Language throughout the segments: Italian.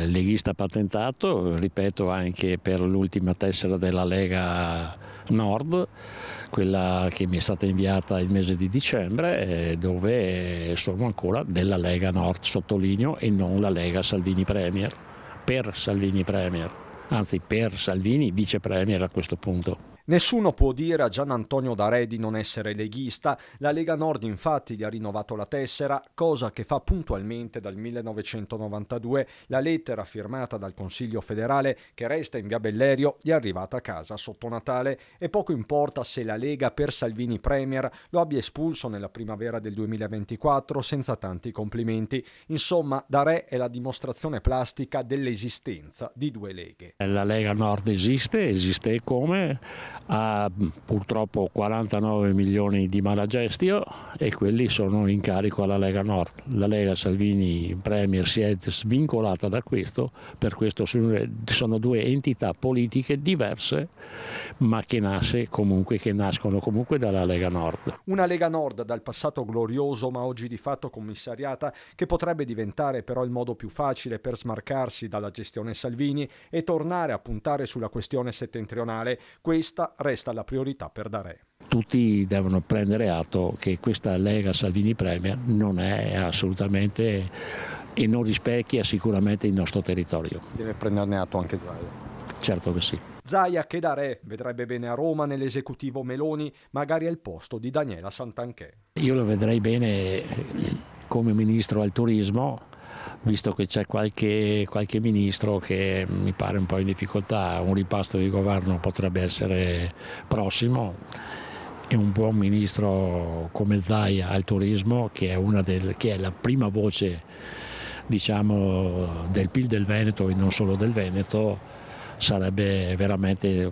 Leghista patentato, ripeto, anche per l'ultima tessera della Lega Nord, quella che mi è stata inviata il mese di dicembre, dove sono ancora della Lega Nord, sottolineo, e non la Lega Salvini Premier, per Salvini Premier, anzi per Salvini Vice Premier a questo punto. Nessuno può dire a Gian Antonio D'Arè di non essere leghista. La Lega Nord infatti gli ha rinnovato la tessera, cosa che fa puntualmente dal 1992. La lettera firmata dal Consiglio federale, che resta in via Bellerio, gli è arrivata a casa sotto Natale, e poco importa se la Lega per Salvini Premier lo abbia espulso nella primavera del 2024 senza tanti complimenti. Insomma, D'Arè è la dimostrazione plastica dell'esistenza di due leghe. La Lega Nord esiste come? Ha purtroppo 49 milioni di malagestio e quelli sono in carico alla Lega Nord. La Lega Salvini Premier si è svincolata da questo, per questo sono due entità politiche diverse, ma che nascono comunque dalla Lega Nord. Una Lega Nord dal passato glorioso ma oggi di fatto commissariata, che potrebbe diventare però il modo più facile per smarcarsi dalla gestione Salvini e tornare a puntare sulla questione settentrionale. Questa resta la priorità per D'Arè. Tutti devono prendere atto che questa Lega Salvini Premier non è assolutamente e non rispecchia sicuramente il nostro territorio. Deve prenderne atto anche Zaia. Certo che sì. Zaia, che D'Arè vedrebbe bene a Roma nell'esecutivo Meloni, magari al posto di Daniela Santanchè. Io lo vedrei bene come ministro al turismo, visto che c'è qualche ministro che mi pare un po' in difficoltà. Un ripasto di governo potrebbe essere prossimo, e un buon ministro come Zaia al turismo, che è la prima voce, diciamo, del PIL del Veneto e non solo del Veneto, sarebbe veramente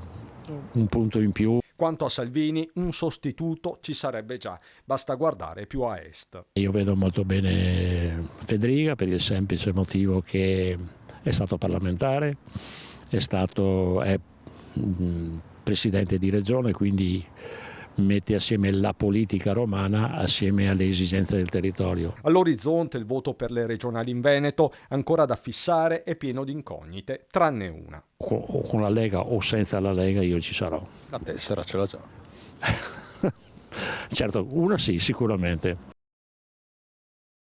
un punto in più. Quanto a Salvini, un sostituto ci sarebbe già, basta guardare più a est. Io vedo molto bene Federica, per il semplice motivo che è stato parlamentare, è presidente di regione, quindi mette assieme la politica romana assieme alle esigenze del territorio. All'orizzonte il voto per le regionali in Veneto, ancora da fissare, è pieno di incognite, tranne una. O con la Lega o senza la Lega io ci sarò. La tessera ce l'ha già. Certo, una sì, sicuramente.